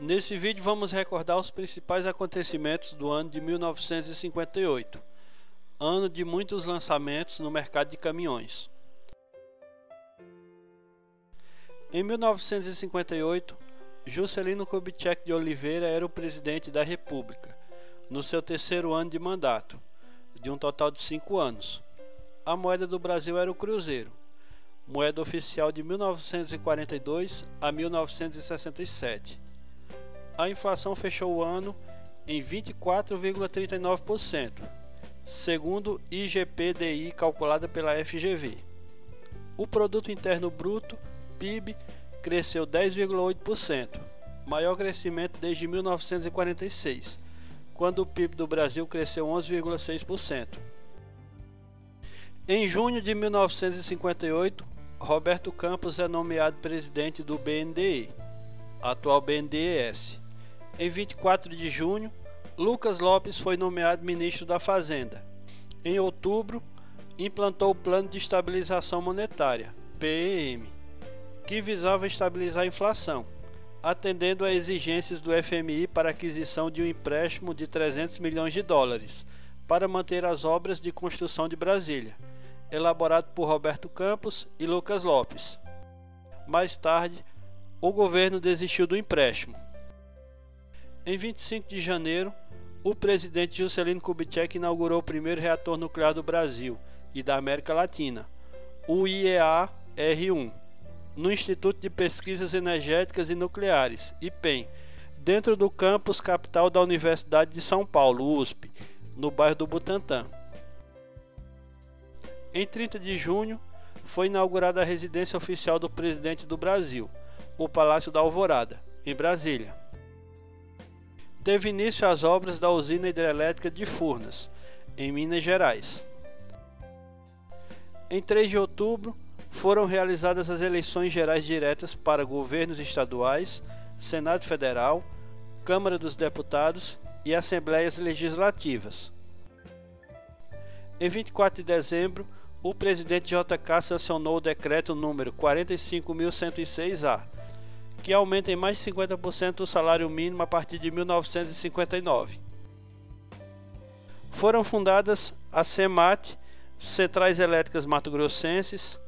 Nesse vídeo vamos recordar os principais acontecimentos do ano de 1958, ano de muitos lançamentos no mercado de caminhões. Em 1958, Juscelino Kubitschek de Oliveira era o presidente da República, no seu terceiro ano de mandato, de um total de 5 anos. A moeda do Brasil era o cruzeiro, moeda oficial de 1942 a 1967. A inflação fechou o ano em 24,39%, segundo IGPDI calculada pela FGV. O Produto Interno Bruto, PIB, cresceu 10,8%, maior crescimento desde 1946, quando o PIB do Brasil cresceu 11,6%. Em junho de 1958, Roberto Campos é nomeado presidente do BNDE, atual BNDES. Em 24 de junho, Lucas Lopes foi nomeado ministro da Fazenda. Em outubro, implantou o Plano de Estabilização Monetária, PEM, que visava estabilizar a inflação, atendendo a exigências do FMI para a aquisição de um empréstimo de 300 milhões de dólares para manter as obras de construção de Brasília, elaborado por Roberto Campos e Lucas Lopes. Mais tarde, o governo desistiu do empréstimo. Em 25 de janeiro, o presidente Juscelino Kubitschek inaugurou o primeiro reator nuclear do Brasil e da América Latina, o IEA-R1, no Instituto de Pesquisas Energéticas e Nucleares, IPEN, dentro do campus capital da Universidade de São Paulo, USP, no bairro do Butantã. Em 30 de junho, foi inaugurada a residência oficial do presidente do Brasil, o Palácio da Alvorada, em Brasília. Teve início as obras da usina hidrelétrica de Furnas, em Minas Gerais. Em 3 de outubro, foram realizadas as eleições gerais diretas para governos estaduais, Senado Federal, Câmara dos Deputados e Assembleias Legislativas. Em 24 de dezembro, o presidente JK sancionou o decreto número 45.106-A, que aumenta em mais de 50% o salário mínimo a partir de 1959. Foram fundadas a CEMAT, Centrais Elétricas Mato Grossenses,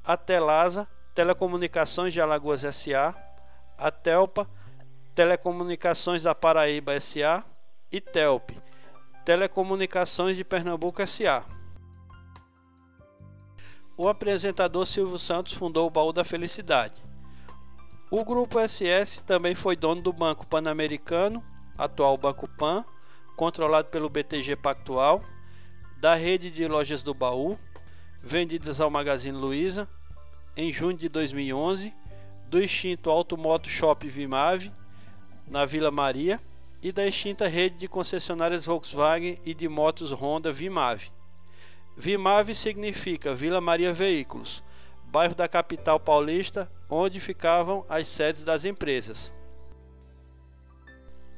a Telasa, Telecomunicações de Alagoas S.A., a Telpa, Telecomunicações da Paraíba S.A. e Telp, Telecomunicações de Pernambuco S.A. O apresentador Silvio Santos fundou o Baú da Felicidade. O Grupo SS também foi dono do Banco Pan-Americano, atual Banco Pan, controlado pelo BTG Pactual, da rede de lojas do Baú, vendidas ao Magazine Luiza, em junho de 2011, do extinto Automoto Shop Vimave, na Vila Maria, e da extinta rede de concessionárias Volkswagen e de motos Honda Vimave. Vimave significa Vila Maria Veículos, bairro da capital paulista, onde ficavam as sedes das empresas.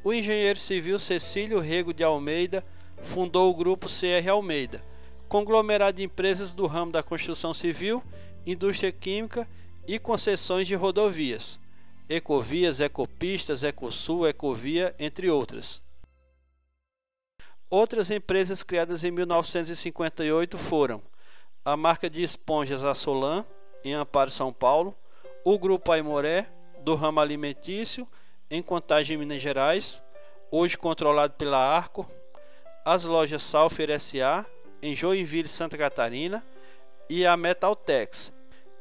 O engenheiro civil Cecílio Rego de Almeida fundou o grupo CR Almeida, conglomerado de empresas do ramo da construção civil, indústria química e concessões de rodovias, Ecovias, Ecopistas, Ecosul, Ecovia, entre outras. Outras empresas criadas em 1958 foram a marca de esponjas Assolan, em Amparo, São Paulo, o Grupo Aimoré, do ramo alimentício, em Contagem, Minas Gerais, hoje controlado pela Arco, as lojas Salfer S.A., em Joinville, Santa Catarina, e a Metaltex,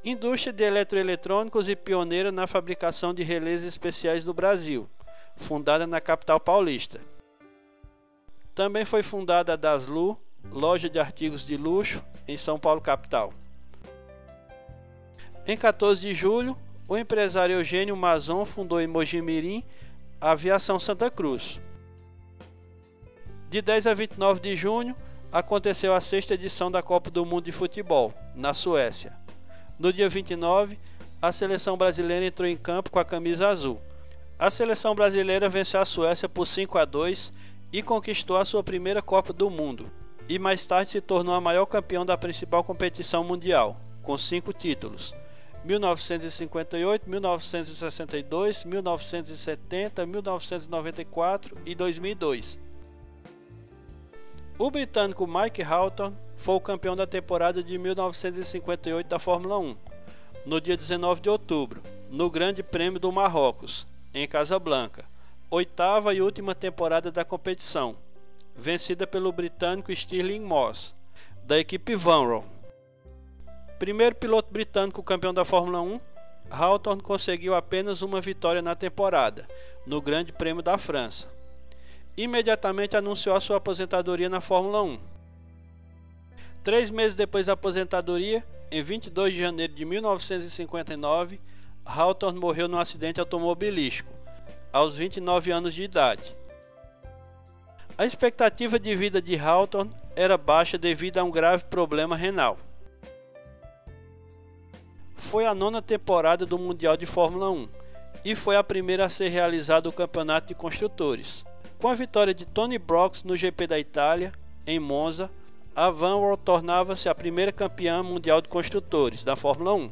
indústria de eletroeletrônicos e pioneira na fabricação de relés especiais do Brasil, fundada na capital paulista. Também foi fundada a Daslu, loja de artigos de luxo, em São Paulo, capital. Em 14 de julho, o empresário Eugênio Mazon fundou em Mojimirim a Aviação Santa Cruz. De 10 a 29 de junho, aconteceu a 6ª edição da Copa do Mundo de Futebol, na Suécia. No dia 29, a seleção brasileira entrou em campo com a camisa azul. A seleção brasileira venceu a Suécia por 5-2 e conquistou a sua primeira Copa do Mundo, e mais tarde se tornou a maior campeã da principal competição mundial, com 5 títulos, 1958, 1962, 1970, 1994 e 2002. O britânico Mike Hawthorn foi o campeão da temporada de 1958 da Fórmula 1, no dia 19 de outubro, no Grande Prêmio do Marrocos, em Casablanca, oitava e última temporada da competição, vencida pelo britânico Stirling Moss, da equipe Vanwall. Primeiro piloto britânico campeão da Fórmula 1, Hawthorn conseguiu apenas uma vitória na temporada, no Grande Prêmio da França. Imediatamente anunciou a sua aposentadoria na Fórmula 1. 3 meses depois da aposentadoria, em 22 de janeiro de 1959, Hawthorn morreu num acidente automobilístico, aos 29 anos de idade. A expectativa de vida de Hawthorn era baixa devido a um grave problema renal. Foi a 9ª temporada do Mundial de Fórmula 1 e foi a primeira a ser realizado o Campeonato de Construtores. Com a vitória de Tony Brooks no GP da Itália, em Monza, a Vanwall tornava-se a primeira campeã mundial de construtores da Fórmula 1,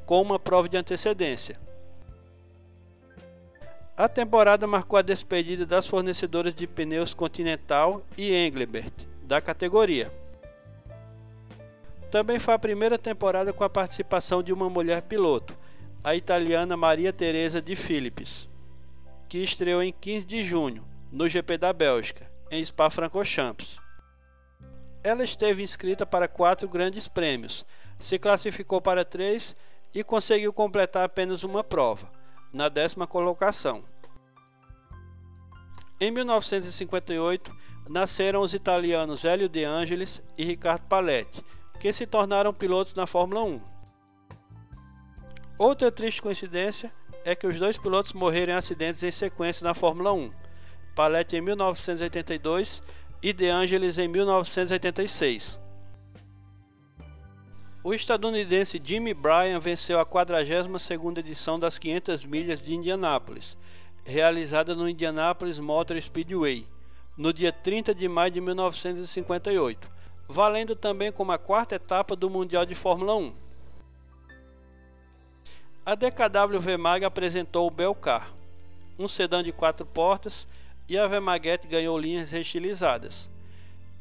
com uma prova de antecedência. A temporada marcou a despedida das fornecedoras de pneus Continental e Engelbert, da categoria. Também foi a primeira temporada com a participação de uma mulher piloto, a italiana Maria Teresa de Philips, que estreou em 15 de junho, no GP da Bélgica, em Spa-Francorchamps. Ela esteve inscrita para 4 grandes prêmios, se classificou para 3 e conseguiu completar apenas uma prova, na 10ª colocação. Em 1958, nasceram os italianos Hélio De Angelis e Riccardo Paletti, que se tornaram pilotos na Fórmula 1. Outra triste coincidência é que os dois pilotos morreram em acidentes em sequência na Fórmula 1, Paletti em 1982 e De Angelis em 1986. O estadunidense Jimmy Bryan venceu a 42ª edição das 500 milhas de Indianápolis, realizada no Indianapolis Motor Speedway, no dia 30 de maio de 1958, valendo também como a 4ª etapa do Mundial de Fórmula 1. A DKW V-Mag apresentou o Belcar, um sedã de 4 portas, e a V-Maguette ganhou linhas reestilizadas.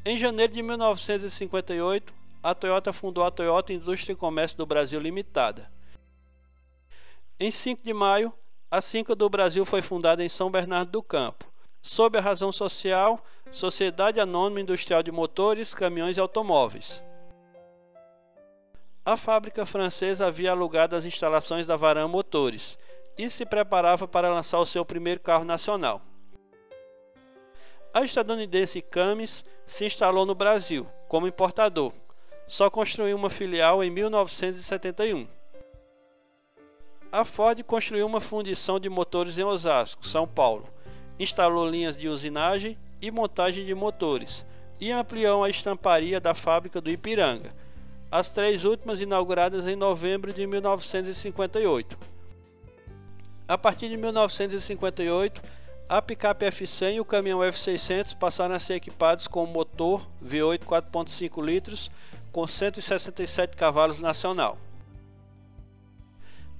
Em janeiro de 1958, a Toyota fundou a Toyota Indústria e Comércio do Brasil Limitada. Em 5 de maio, a Cinca do Brasil foi fundada em São Bernardo do Campo, sob a razão social Sociedade Anônima Industrial de Motores, Caminhões e Automóveis. A fábrica francesa havia alugado as instalações da Varan Motores e se preparava para lançar o seu primeiro carro nacional. A estadunidense Cummins se instalou no Brasil como importador, só construiu uma filial em 1971. A Ford construiu uma fundição de motores em Osasco, São Paulo, instalou linhas de usinagem e montagem de motores e ampliou a estamparia da fábrica do Ipiranga, as 3 últimas inauguradas em novembro de 1958. A partir de 1958, a picape F100 e o caminhão F600 passaram a ser equipados com um motor V8 4.5 litros com 167 cavalos nacional.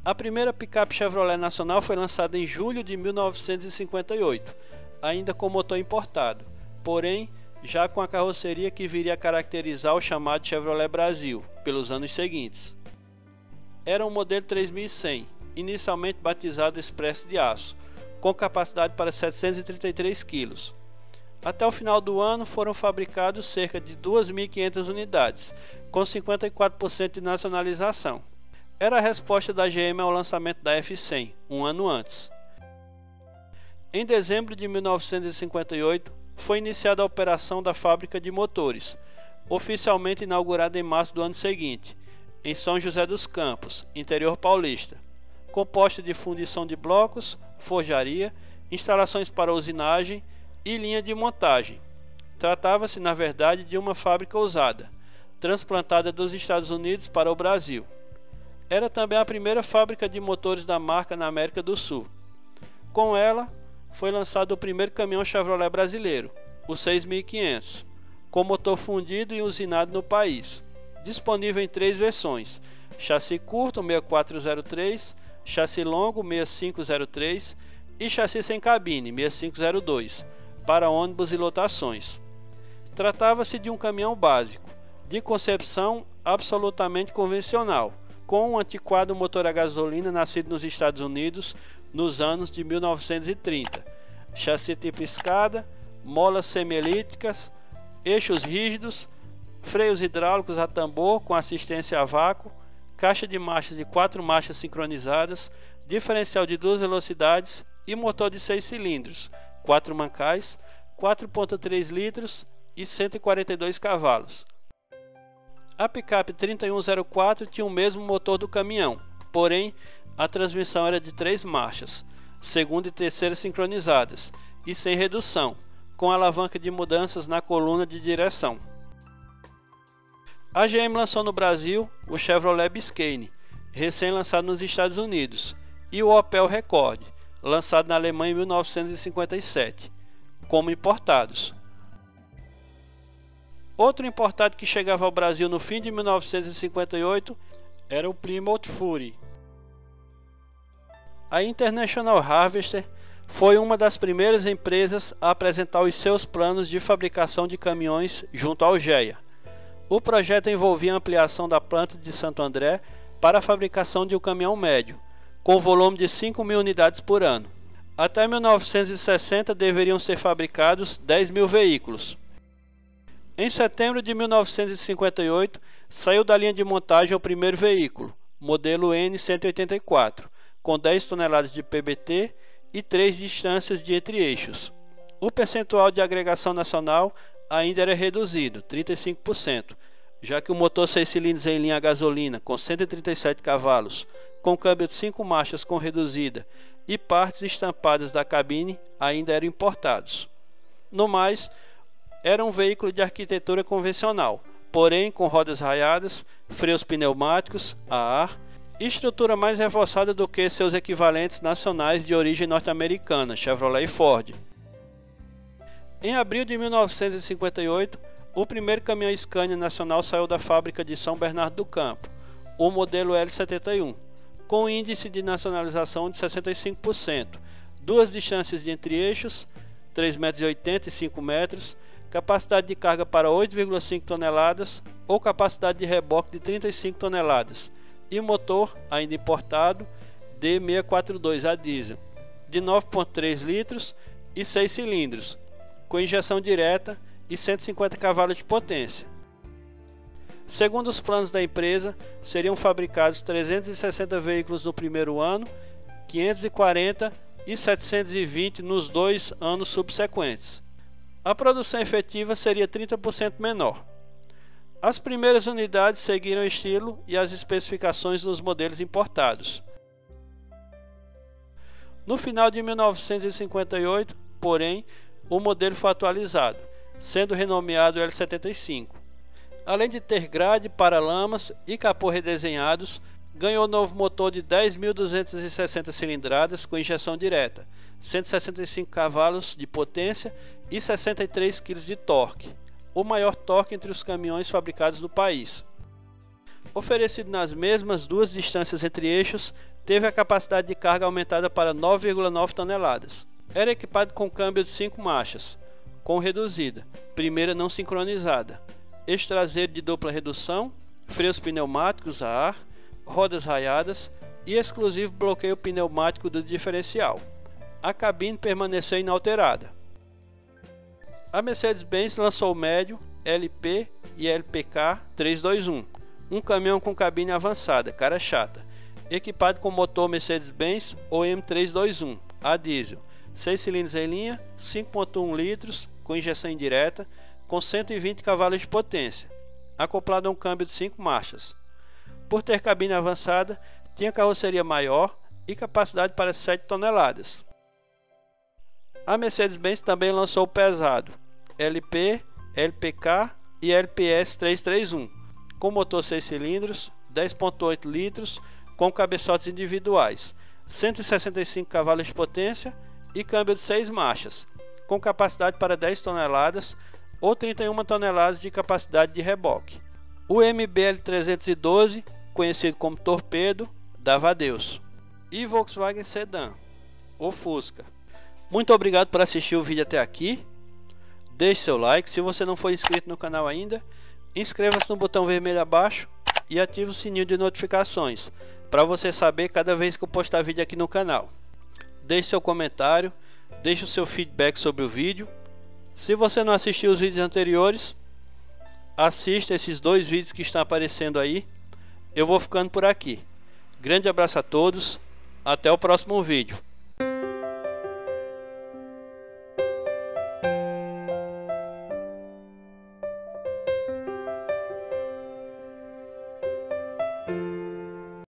A primeira picape Chevrolet nacional foi lançada em julho de 1958, ainda com motor importado, porém já com a carroceria que viria a caracterizar o chamado Chevrolet Brasil pelos anos seguintes. Era um modelo 3100, inicialmente batizado Expresso de Aço, com capacidade para 733 kg. Até o final do ano foram fabricados cerca de 2.500 unidades, com 54% de nacionalização. Era a resposta da GM ao lançamento da F100, um ano antes. Em dezembro de 1958, foi iniciada a operação da fábrica de motores, oficialmente inaugurada em março do ano seguinte, em São José dos Campos, interior paulista, composta de fundição de blocos, forjaria, instalações para usinagem e linha de montagem. Tratava-se, na verdade, de uma fábrica usada, transplantada dos Estados Unidos para o Brasil. Era também a primeira fábrica de motores da marca na América do Sul. Com ela, foi lançado o primeiro caminhão Chevrolet brasileiro, o 6500, com motor fundido e usinado no país, disponível em 3 versões, chassi curto 6403, chassi longo 6503 e chassi sem cabine 6502 para ônibus e lotações. Tratava-se de um caminhão básico, de concepção absolutamente convencional, com um antiquado motor a gasolina nascido nos Estados Unidos nos anos de 1930, chassi tipo escada, molas semielípticas, eixos rígidos, freios hidráulicos a tambor com assistência a vácuo, caixa de marchas de 4 marchas sincronizadas, diferencial de 2 velocidades e motor de 6 cilindros, 4 mancais, 4,3 litros e 142 cavalos. A picape 3104 tinha o mesmo motor do caminhão, porém a transmissão era de 3 marchas, segunda e terceira sincronizadas e sem redução, com alavanca de mudanças na coluna de direção. A GM lançou no Brasil o Chevrolet Biscayne, recém-lançado nos Estados Unidos, e o Opel Rekord, lançado na Alemanha em 1957, como importados. Outro importado que chegava ao Brasil no fim de 1958 era o Plymouth Fury. A International Harvester foi uma das primeiras empresas a apresentar os seus planos de fabricação de caminhões junto ao GEA. O projeto envolvia a ampliação da planta de Santo André para a fabricação de um caminhão médio, com volume de 5.000 unidades por ano. Até 1960 deveriam ser fabricados 10.000 veículos. Em setembro de 1958, saiu da linha de montagem o primeiro veículo, modelo N184, com 10 toneladas de PBT e 3 distâncias de entre-eixos. O percentual de agregação nacional ainda era reduzido, 35%, já que o motor 6 cilindros em linha a gasolina, com 137 cavalos, com câmbio de 5 marchas com reduzida e partes estampadas da cabine ainda eram importados. No mais, era um veículo de arquitetura convencional, porém com rodas raiadas, freios pneumáticos a ar e estrutura mais reforçada do que seus equivalentes nacionais de origem norte-americana, Chevrolet e Ford. Em abril de 1958, o primeiro caminhão Scania nacional saiu da fábrica de São Bernardo do Campo, o modelo L71, com índice de nacionalização de 65%, 2 distâncias de entre-eixos, 3,80 m e 5 metros, capacidade de carga para 8,5 toneladas ou capacidade de reboque de 35 toneladas e motor, ainda importado, D642 a diesel, de 9,3 litros e 6 cilindros, com injeção direta e 150 cavalos de potência. Segundo os planos da empresa, seriam fabricados 360 veículos no primeiro ano, 540 e 720 nos 2 anos subsequentes. A produção efetiva seria 30% menor. As primeiras unidades seguiram o estilo e as especificações dos modelos importados. No final de 1958, porém, o modelo foi atualizado, sendo renomeado L75. Além de ter grade, paralamas e capô redesenhados, ganhou novo motor de 10.260 cilindradas com injeção direta, 165 cavalos de potência e 63 kg de torque, o maior torque entre os caminhões fabricados no país. Oferecido nas mesmas 2 distâncias entre eixos, teve a capacidade de carga aumentada para 9,9 toneladas. Era equipado com câmbio de 5 marchas, com reduzida, primeira não sincronizada, eixo traseiro de dupla redução, freios pneumáticos a ar, rodas raiadas e exclusivo bloqueio pneumático do diferencial. A cabine permaneceu inalterada. A Mercedes-Benz lançou o médio, LP e LPK 321, um caminhão com cabine avançada, cara chata, equipado com motor Mercedes-Benz OM321 a diesel, 6 cilindros em linha, 5,1 litros, com injeção indireta, com 120 cavalos de potência, acoplado a um câmbio de 5 marchas. Por ter cabine avançada, tinha carroceria maior e capacidade para 7 toneladas. A Mercedes-Benz também lançou o pesado, LP, LPK e LPS 331, com motor 6 cilindros, 10,8 litros, com cabeçotes individuais, 165 cavalos de potência e câmbio de 6 marchas, com capacidade para 10 toneladas ou 31 toneladas de capacidade de reboque. O MBL 312, conhecido como Torpedo, dava adeus. E Volkswagen Sedan, o Fusca. Muito obrigado por assistir o vídeo até aqui. Deixe seu like. Se você não for inscrito no canal ainda, inscreva-se no botão vermelho abaixo e ative o sininho de notificações para você saber cada vez que eu postar vídeo aqui no canal. Deixe seu comentário, deixe o seu feedback sobre o vídeo. Se você não assistiu os vídeos anteriores, assista esses 2 vídeos que estão aparecendo aí. Eu vou ficando por aqui. Grande abraço a todos. Até o próximo vídeo.